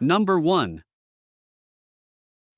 Number 1.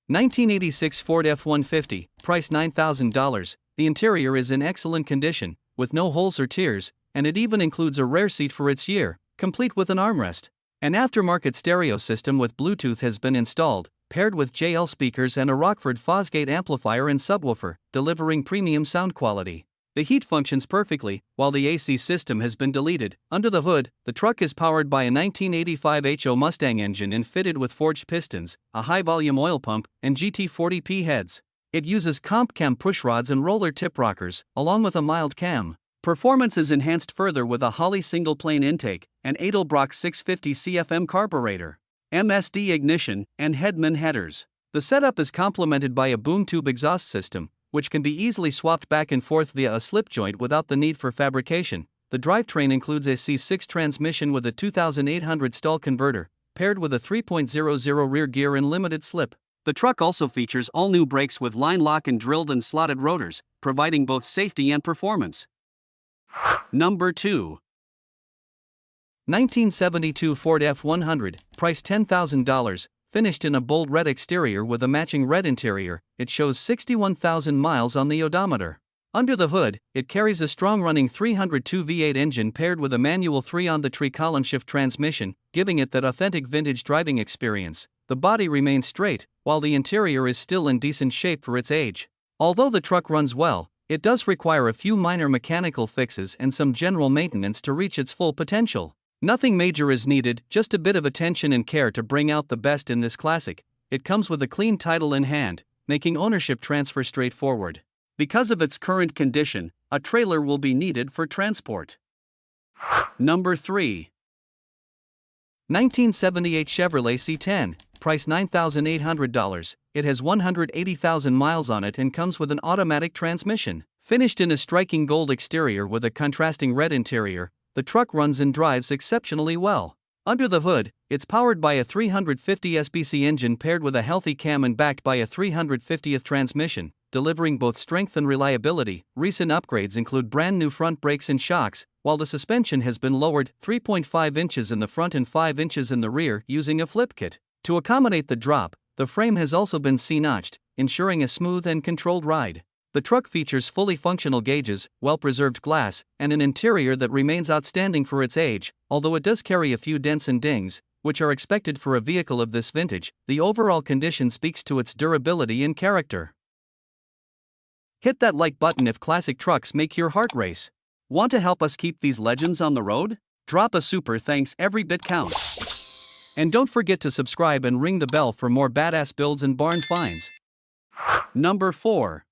1986 Ford F150, price $9,000. The interior is in excellent condition, with no holes or tears, and it even includes a rear seat for its year, complete with an armrest. An aftermarket stereo system with Bluetooth has been installed, paired with JL speakers and a Rockford Fosgate amplifier and subwoofer, delivering premium sound quality. The heat functions perfectly, while the AC system has been deleted. Under the hood, the truck is powered by a 1985 HO Mustang engine and fitted with forged pistons, a high-volume oil pump, and GT40P heads. It uses comp cam pushrods and roller tip rockers, along with a mild cam. Performance is enhanced further with a Holley single-plane intake, an Edelbrock 650 CFM carburetor, MSD ignition, and Hedman headers. The setup is complemented by a boom tube exhaust system, which can be easily swapped back and forth via a slip joint without the need for fabrication. The drivetrain includes a C6 transmission with a 2800 stall converter, paired with a 3.00 rear gear and limited slip. The truck also features all-new brakes with line lock and drilled and slotted rotors, providing both safety and performance. Number 2. 1972 Ford F100, price $10,000, finished in a bold red exterior with a matching red interior. It shows 61,000 miles on the odometer. Under the hood, it carries a strong-running 302 V8 engine paired with a manual 3-on-the-tree column shift transmission, giving it that authentic vintage driving experience. The body remains straight, while the interior is still in decent shape for its age. Although the truck runs well, it does require a few minor mechanical fixes and some general maintenance to reach its full potential. Nothing major is needed, just a bit of attention and care to bring out the best in this classic. It comes with a clean title in hand, making ownership transfer straightforward. Because of its current condition, a trailer will be needed for transport. Number 3. 1978 Chevrolet C10, price $9,800. It has 180,000 miles on it and comes with an automatic transmission. Finished in a striking gold exterior with a contrasting red interior, the truck runs and drives exceptionally well. Under the hood, it's powered by a 350 SBC engine paired with a healthy cam and backed by a 350th transmission, delivering both strength and reliability. Recent upgrades include brand new front brakes and shocks, while the suspension has been lowered 3.5 inches in the front and 5 inches in the rear using a flip kit. To accommodate the drop, the frame has also been C-notched, ensuring a smooth and controlled ride. The truck features fully functional gauges, well-preserved glass, and an interior that remains outstanding for its age. Although it does carry a few dents and dings, which are expected for a vehicle of this vintage, the overall condition speaks to its durability and character. Hit that like button if classic trucks make your heart race. Want to help us keep these legends on the road? Drop a super thanks, every bit counts. And don't forget to subscribe and ring the bell for more badass builds and barn finds. Number 4.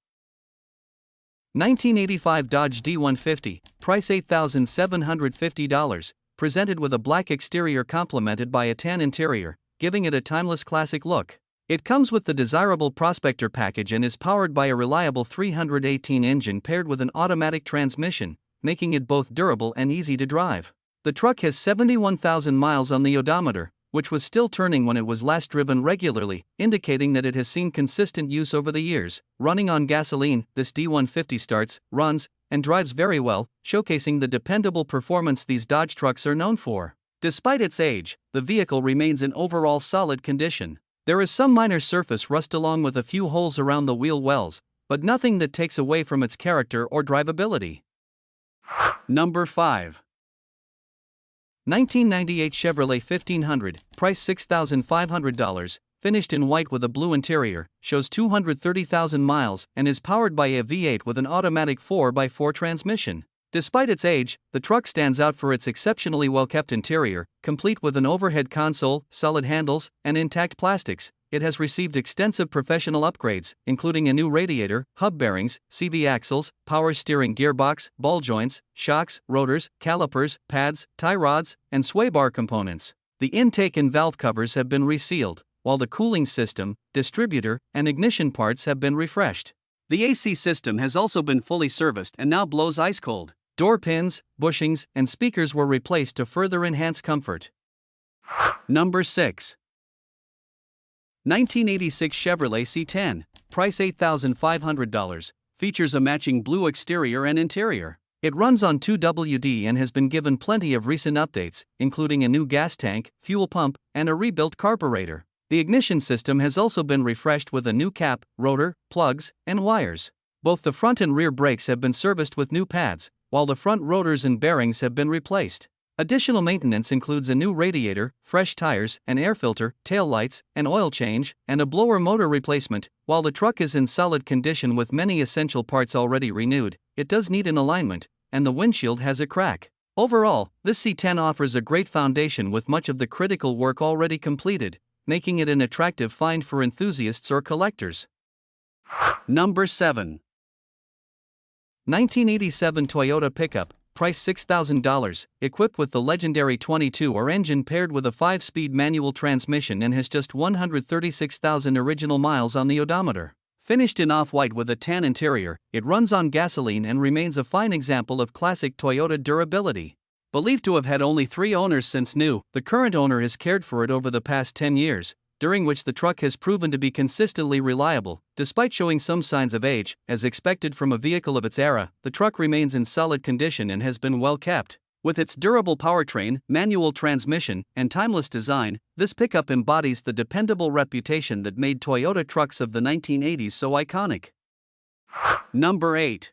1985 Dodge D150, price $8,750, presented with a black exterior complemented by a tan interior, giving it a timeless classic look. It comes with the desirable Prospector package and is powered by a reliable 318 engine paired with an automatic transmission, making it both durable and easy to drive. The truck has 71,000 miles on the odometer, which was still turning when it was last driven regularly, indicating that it has seen consistent use over the years. Running on gasoline, this D150 starts, runs, and drives very well, showcasing the dependable performance these Dodge trucks are known for. Despite its age, the vehicle remains in overall solid condition. There is some minor surface rust along with a few holes around the wheel wells, but nothing that takes away from its character or drivability. Number 5. 1998 Chevrolet 1500, price $6,500, finished in white with a blue interior, shows 230,000 miles, and is powered by a V8 with an automatic 4x4 transmission. Despite its age, the truck stands out for its exceptionally well-kept interior, complete with an overhead console, solid handles, and intact plastics. It has received extensive professional upgrades, including a new radiator, hub bearings, CV axles, power steering gearbox, ball joints, shocks, rotors, calipers, pads, tie rods, and sway bar components. The intake and valve covers have been resealed, while the cooling system, distributor, and ignition parts have been refreshed. The AC system has also been fully serviced and now blows ice cold. Door pins, bushings, and speakers were replaced to further enhance comfort. Number 6. 1986 Chevrolet C10, price $8,500, features a matching blue exterior and interior. It runs on 2WD and has been given plenty of recent updates, including a new gas tank, fuel pump, and a rebuilt carburetor. The ignition system has also been refreshed with a new cap, rotor, plugs, and wires. Both the front and rear brakes have been serviced with new pads, while the front rotors and bearings have been replaced. Additional maintenance includes a new radiator, fresh tires, an air filter, tail lights, an oil change, and a blower motor replacement. While the truck is in solid condition with many essential parts already renewed, it does need an alignment, and the windshield has a crack. Overall, this C10 offers a great foundation with much of the critical work already completed, making it an attractive find for enthusiasts or collectors. Number 7. 1987 Toyota pickup, price $6,000, equipped with the legendary 22R engine paired with a 5-speed manual transmission and has just 136,000 original miles on the odometer. Finished in off-white with a tan interior, it runs on gasoline and remains a fine example of classic Toyota durability. Believed to have had only 3 owners since new, the current owner has cared for it over the past 10 years, during which the truck has proven to be consistently reliable. Despite showing some signs of age, as expected from a vehicle of its era, the truck remains in solid condition and has been well kept. With its durable powertrain, manual transmission, and timeless design, this pickup embodies the dependable reputation that made Toyota trucks of the 1980s so iconic. Number 8.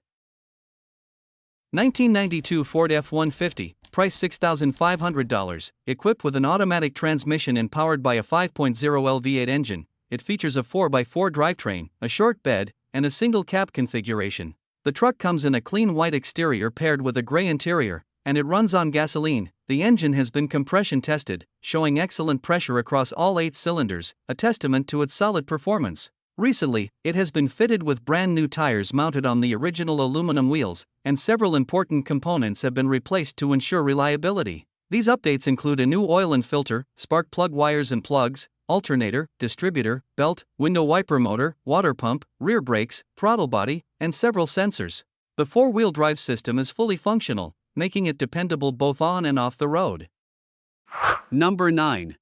1992 Ford F150, price $6,500, equipped with an automatic transmission and powered by a 5.0L V8 engine. It features a 4x4 drivetrain, a short bed, and a single cab configuration. The truck comes in a clean white exterior paired with a gray interior, and it runs on gasoline. The engine has been compression tested, showing excellent pressure across all 8 cylinders, a testament to its solid performance. Recently, it has been fitted with brand new tires mounted on the original aluminum wheels, and several important components have been replaced to ensure reliability. These updates include a new oil and filter, spark plug wires and plugs, alternator, distributor, belt, window wiper motor, water pump, rear brakes, throttle body, and several sensors. The 4-wheel drive system is fully functional, making it dependable both on and off the road. Number 9.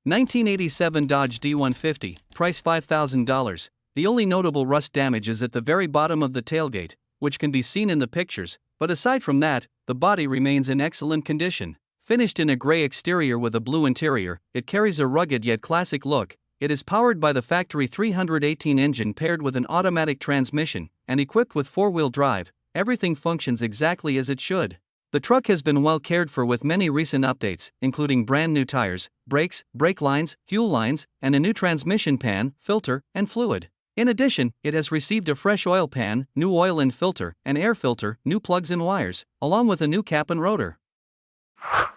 1987 Dodge D150, price $5,000. The only notable rust damage is at the very bottom of the tailgate, which can be seen in the pictures, but aside from that, the body remains in excellent condition. Finished in a gray exterior with a blue interior, it carries a rugged yet classic look. It is powered by the factory 318 engine paired with an automatic transmission, and equipped with 4-wheel drive. Everything functions exactly as it should. The truck has been well cared for with many recent updates, including brand new tires, brakes, brake lines, fuel lines, and a new transmission pan, filter, and fluid. In addition, it has received a fresh oil pan, new oil and filter, an air filter, new plugs and wires, along with a new cap and rotor.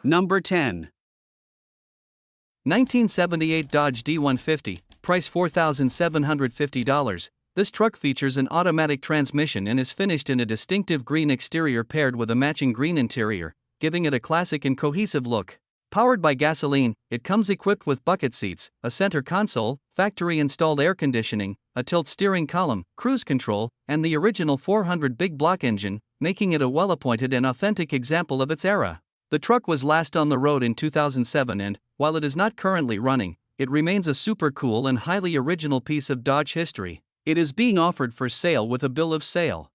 Number 10. 1978 Dodge D150, price $4,750. This truck features an automatic transmission and is finished in a distinctive green exterior paired with a matching green interior, giving it a classic and cohesive look. Powered by gasoline, it comes equipped with bucket seats, a center console, factory-installed air conditioning, a tilt steering column, cruise control, and the original 400 big block engine, making it a well-appointed and authentic example of its era. The truck was last on the road in 2007 and, while it is not currently running, it remains a super cool and highly original piece of Dodge history. It is being offered for sale with a bill of sale.